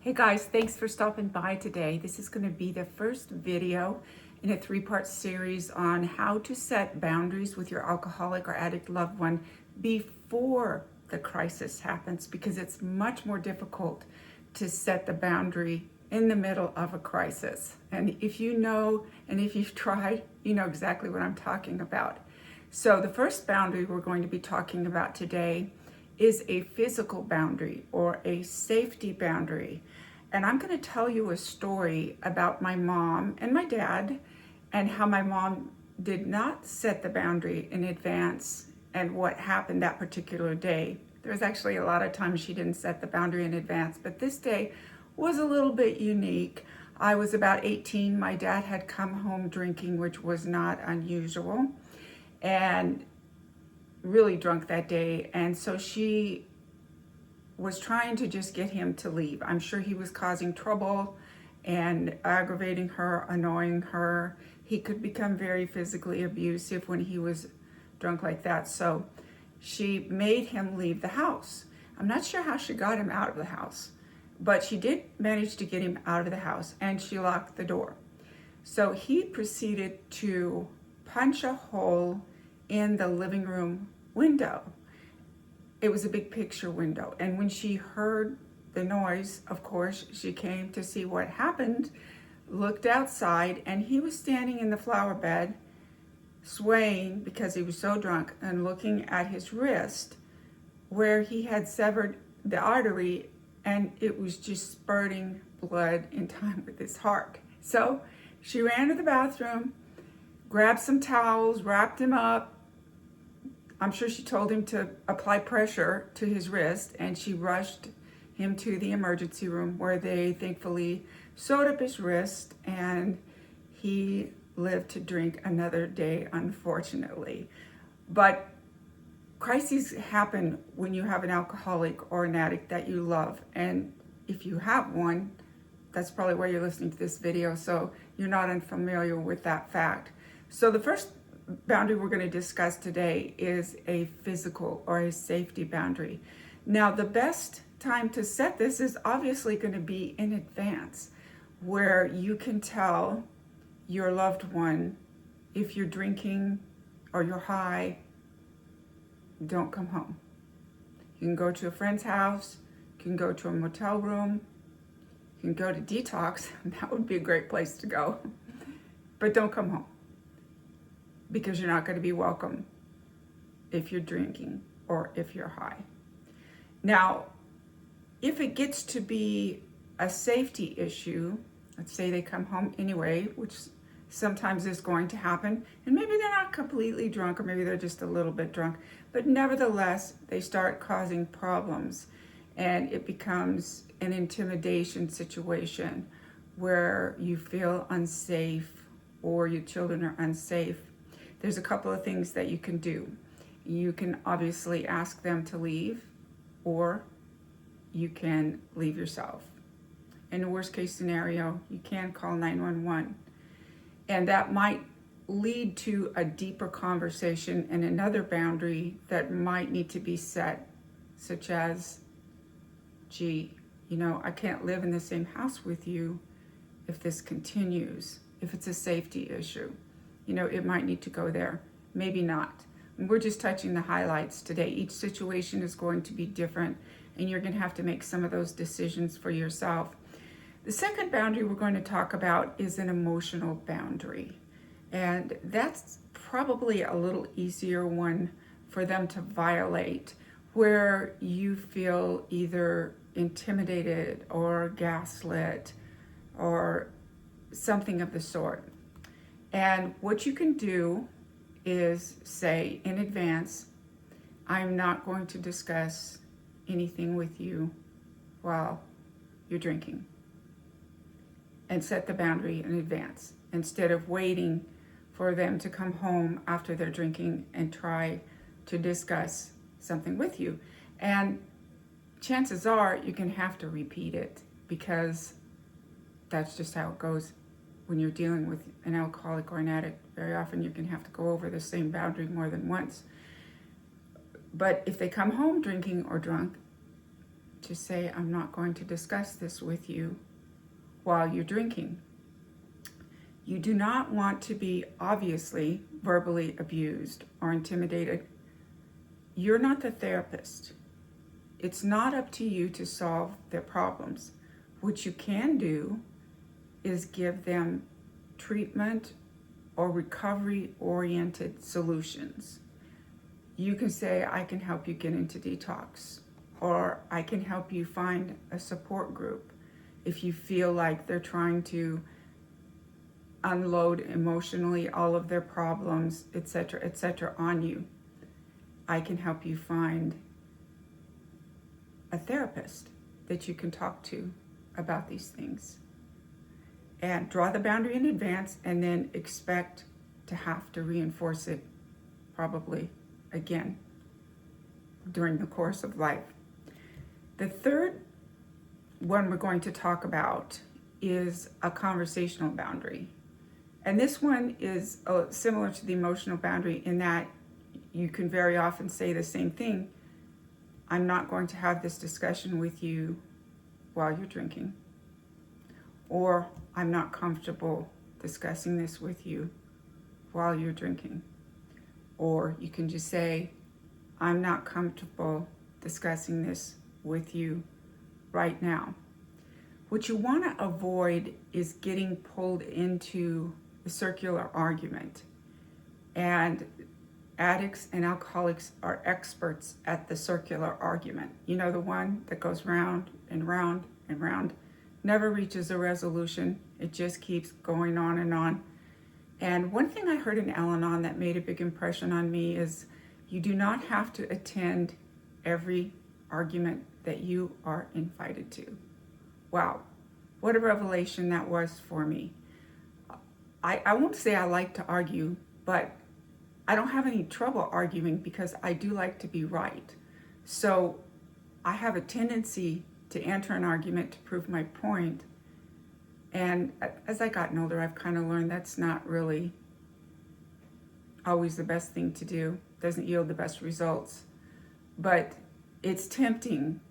Hey guys, thanks for stopping by today. This is going to be the first video in a three-part series on how to set boundaries with your alcoholic or addict loved one before the crisis happens, because it's much more difficult to set the boundary in the middle of a crisis. And if you know, and if you've tried, you know exactly what I'm talking about. So the first boundary we're going to be talking about today is a physical boundary or a safety boundary. And I'm going to tell you a story about my mom and my dad and how my mom did not set the boundary in advance and what happened that particular day. There was actually a lot of times she didn't set the boundary in advance, but this day was a little bit unique. I was about 18. My dad had come home drinking, which was not unusual, and really drunk that day. And so she was trying to just get him to leave. I'm sure he was causing trouble and aggravating her, annoying her. He could become very physically abusive when he was drunk like that. So she made him leave the house. I'm not sure how she got him out of the house, but she did manage to get him out of the house, and she locked the door. So he proceeded to punch a hole in the living room window. It was a big picture window. And when she heard the noise, of course, she came to see what happened, looked outside, and he was standing in the flower bed, swaying because he was so drunk, and looking at his wrist where he had severed the artery, and it was just spurting blood in time with his heart. So she ran to the bathroom, grabbed some towels, wrapped him up. I'm sure she told him to apply pressure to his wrist, and she rushed him to the emergency room where they thankfully sewed up his wrist, and he lived to drink another day, unfortunately. But crises happen when you have an alcoholic or an addict that you love. And if you have one, that's probably why you're listening to this video, so you're not unfamiliar with that fact. So the first boundary we're going to discuss today is a physical or a safety boundary. Now, the best time to set this is obviously going to be in advance, where you can tell your loved one, if you're drinking or you're high, don't come home. You can go to a friend's house, you can go to a motel room, you can go to detox. That would be a great place to go, but don't come home, because you're not going to be welcome if you're drinking or if you're high. Now, if it gets to be a safety issue, let's say they come home anyway, which sometimes is going to happen, and maybe they're not completely drunk, or maybe they're just a little bit drunk, but nevertheless, they start causing problems, and it becomes an intimidation situation where you feel unsafe or your children are unsafe. There's a couple of things that you can do. You can obviously ask them to leave, or you can leave yourself. In the worst case scenario, you can call 911. And that might lead to a deeper conversation and another boundary that might need to be set, such as, gee, I can't live in the same house with you if this continues, if it's a safety issue. It might need to go there, maybe not. And we're just touching the highlights today. Each situation is going to be different, and you're going to have to make some of those decisions for yourself. The second boundary we're going to talk about is an emotional boundary. And that's probably a little easier one for them to violate, where you feel either intimidated or gaslit or something of the sort. And what you can do is say in advance, I'm not going to discuss anything with you while you're drinking. And set the boundary in advance, instead of waiting for them to come home after they're drinking and try to discuss something with you. And chances are you're going to have to repeat it, because that's just how it goes when you're dealing with an alcoholic or an addict. Very often you're going to have to go over the same boundary more than once. But if they come home drinking or drunk, to say, I'm not going to discuss this with you while you're drinking. You do not want to be obviously verbally abused or intimidated. You're not the therapist. It's not up to you to solve their problems. What you can do is give them treatment or recovery-oriented solutions. You can say, I can help you get into detox, or I can help you find a support group if you feel like they're trying to unload emotionally all of their problems, etc., on you. I can help you find a therapist that you can talk to about these things. And draw the boundary in advance, and then expect to have to reinforce it probably again during the course of life. The third one we're going to talk about is a conversational boundary. And this one is similar to the emotional boundary in that you can very often say the same thing. I'm not going to have this discussion with you while you're drinking. Or I'm not comfortable discussing this with you while you're drinking. Or you can just say, I'm not comfortable discussing this with you right now. What you want to avoid is getting pulled into the circular argument. And addicts and alcoholics are experts at the circular argument. You know, the one that goes round and round and round, never reaches a resolution. It just keeps going on and on. And one thing I heard in Al-Anon that made a big impression on me is you do not have to attend every argument that you are invited to. Wow, what a revelation that was for me. I won't say I like to argue, but I don't have any trouble arguing because I do like to be right. So I have a tendency to enter an argument to prove my point. And as I gotten older, I've kind of learned that's not really always the best thing to do. Doesn't yield the best results. But it's tempting.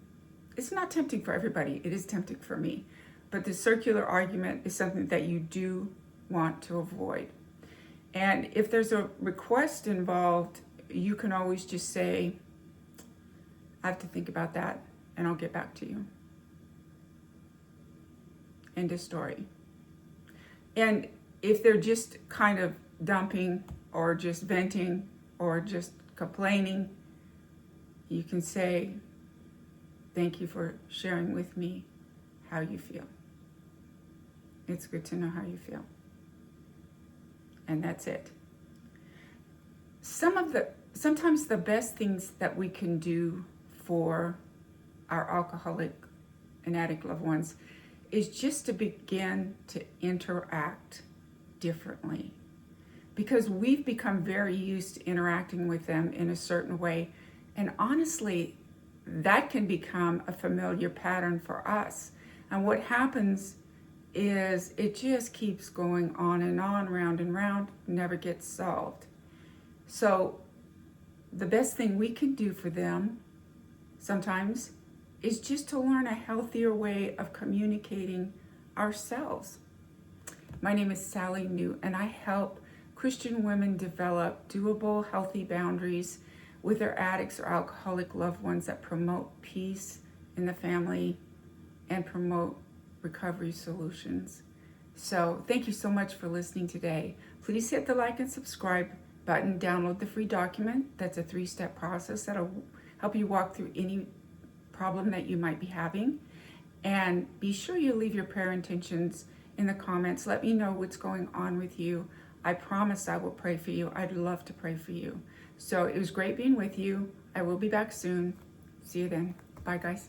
It's not tempting for everybody. It is tempting for me. But the circular argument is something that you do want to avoid. And if there's a request involved, you can always just say, I have to think about that and I'll get back to you. End of story. And if they're just kind of dumping or just venting or just complaining, you can say, thank you for sharing with me how you feel. It's good to know how you feel. And that's it. Sometimes the best things that we can do for our alcoholic and addict loved ones is just to begin to interact differently. Because we've become very used to interacting with them in a certain way. And honestly, that can become a familiar pattern for us. And what happens is it just keeps going on and on, round and round, never gets solved. So the best thing we can do for them sometimes is just to learn a healthier way of communicating ourselves. My name is Sally New, and I help Christian women develop doable, healthy boundaries with their addicts or alcoholic loved ones that promote peace in the family and promote recovery solutions. So thank you so much for listening today. Please hit the like and subscribe button, download the free document. That's a 3-step process that'll help you walk through any problem that you might be having. And be sure you leave your prayer intentions in the comments. Let me know what's going on with you. I promise I will pray for you. I'd love to pray for you. So it was great being with you. I will be back soon. See you then. Bye, guys.